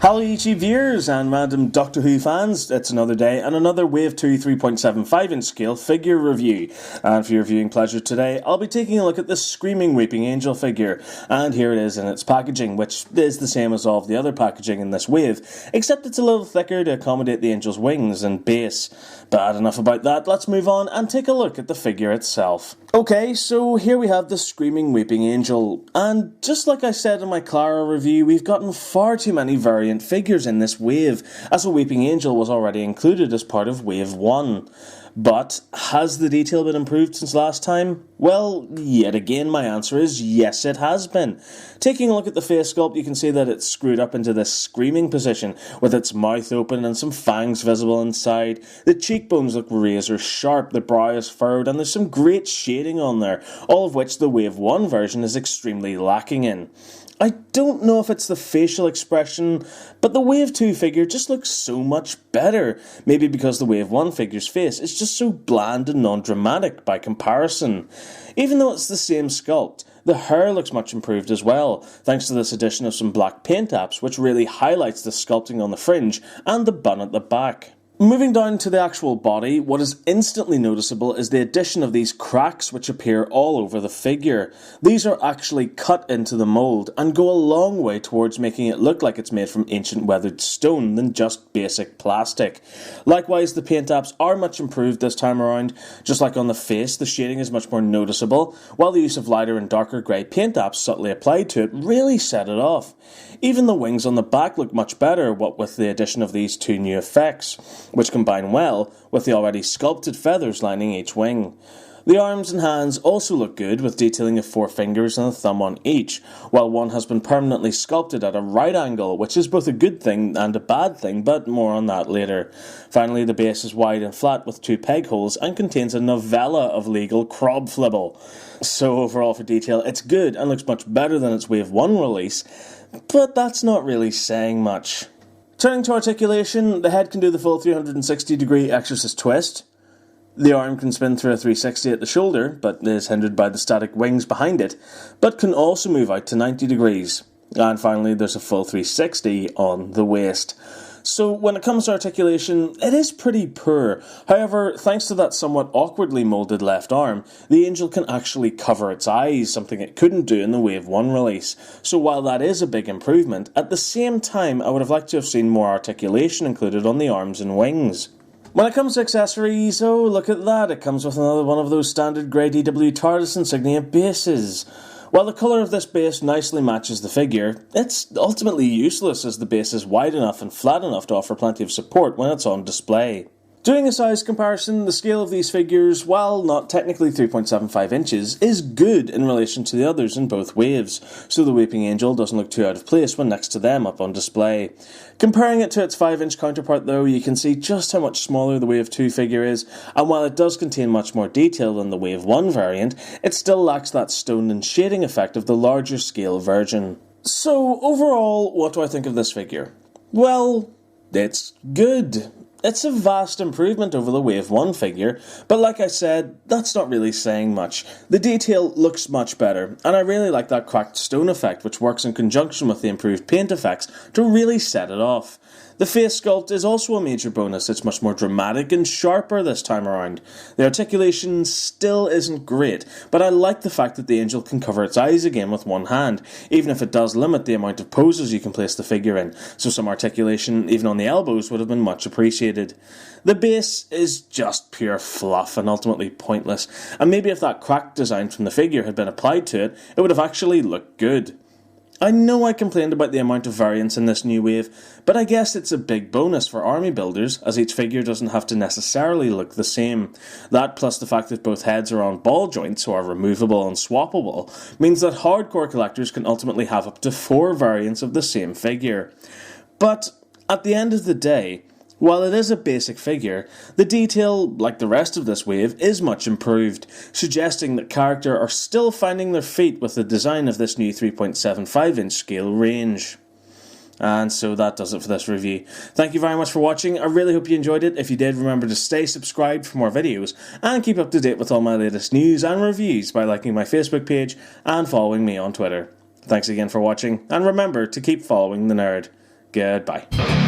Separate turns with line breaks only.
Hello YouTube viewers and random Doctor Who fans, it's another day and another Wave 2 3.75 inch scale figure review. And for your viewing pleasure today, I'll be taking a look at this Screaming Weeping Angel figure. And here it is in its packaging, which is the same as all of the other packaging in this wave, except it's a little thicker to accommodate the angel's wings and base. But enough about that, let's move on and take a look at the figure itself. Okay, so here we have the Screaming Weeping Angel, and just like I said in my Clara review, we've gotten far too many variant figures in this wave, as a Weeping Angel was already included as part of Wave 1. But has the detail been improved since last time? Well, yet again my answer is yes, it has been. Taking a look at the face sculpt, you can see that it's screwed up into this screaming position, with its mouth open and some fangs visible inside. The cheekbones look razor sharp, the brow is furrowed, and there's some great shading on there, all of which the Wave 1 version is extremely lacking in. I don't know if it's the facial expression, but the Wave 2 figure just looks so much better. Maybe because the Wave 1 figure's face is just so bland and non-dramatic by comparison. Even though it's the same sculpt, the hair looks much improved as well, thanks to this addition of some black paint apps, which really highlights the sculpting on the fringe and the bun at the back. Moving down to the actual body, what is instantly noticeable is the addition of these cracks which appear all over the figure. These are actually cut into the mould and go a long way towards making it look like it's made from ancient weathered stone than just basic plastic. Likewise, the paint apps are much improved this time around. Just like on the face, the shading is much more noticeable, while the use of lighter and darker grey paint apps subtly applied to it really set it off. Even the wings on the back look much better, what with the addition of these two new effects, which combine well with the already sculpted feathers lining each wing. The arms and hands also look good, with detailing of 4 fingers and a thumb on each, while one has been permanently sculpted at a right angle, which is both a good thing and a bad thing, but more on that later. Finally, the base is wide and flat with 2 peg holes and contains a novella of legal crob flibble. So overall for detail, it's good and looks much better than its Wave 1 release, but that's not really saying much. Turning to articulation, the head can do the full 360-degree exorcist twist. The arm can spin through a 360 at the shoulder, but is hindered by the static wings behind it, but can also move out to 90 degrees. And finally, there's a full 360 on the waist. So when it comes to articulation, it is pretty poor. However, thanks to that somewhat awkwardly moulded left arm, the angel can actually cover its eyes, something it couldn't do in the Wave 1 release. So while that is a big improvement, at the same time I would have liked to have seen more articulation included on the arms and wings. When it comes to accessories, oh look at that, it comes with another one of those standard grey DW TARDIS insignia bases. While the colour of this base nicely matches the figure, it's ultimately useless as the base is wide enough and flat enough to offer plenty of support when it's on display. Doing a size comparison, the scale of these figures, while not technically 3.75 inches, is good in relation to the others in both waves, so the Weeping Angel doesn't look too out of place when next to them up on display. Comparing it to its 5-inch counterpart though, you can see just how much smaller the Wave 2 figure is, and while it does contain much more detail than the Wave 1 variant, it still lacks that stone and shading effect of the larger scale version. So overall, what do I think of this figure? Well, it's good. It's a vast improvement over the Wave 1 figure, but like I said, that's not really saying much. The detail looks much better, and I really like that cracked stone effect, which works in conjunction with the improved paint effects to really set it off. The face sculpt is also a major bonus. It's much more dramatic and sharper this time around. The articulation still isn't great, but I like the fact that the angel can cover its eyes again with one hand, even if it does limit the amount of poses you can place the figure in, so some articulation, even on the elbows, would have been much appreciated. The base is just pure fluff and ultimately pointless, and maybe if that cracked design from the figure had been applied to it, it would have actually looked good. I know I complained about the amount of variance in this new wave, but I guess it's a big bonus for army builders, as each figure doesn't have to necessarily look the same. That, plus the fact that both heads are on ball joints, so are removable and swappable, means that hardcore collectors can ultimately have up to 4 variants of the same figure. But at the end of the day, while it is a basic figure, the detail, like the rest of this wave, is much improved, suggesting that character are still finding their feet with the design of this new 3.75 inch scale range. And so that does it for this review. Thank you very much for watching. I really hope you enjoyed it. If you did, remember to stay subscribed for more videos and keep up to date with all my latest news and reviews by liking my Facebook page and following me on Twitter. Thanks again for watching, and remember to keep following the nerd. Goodbye.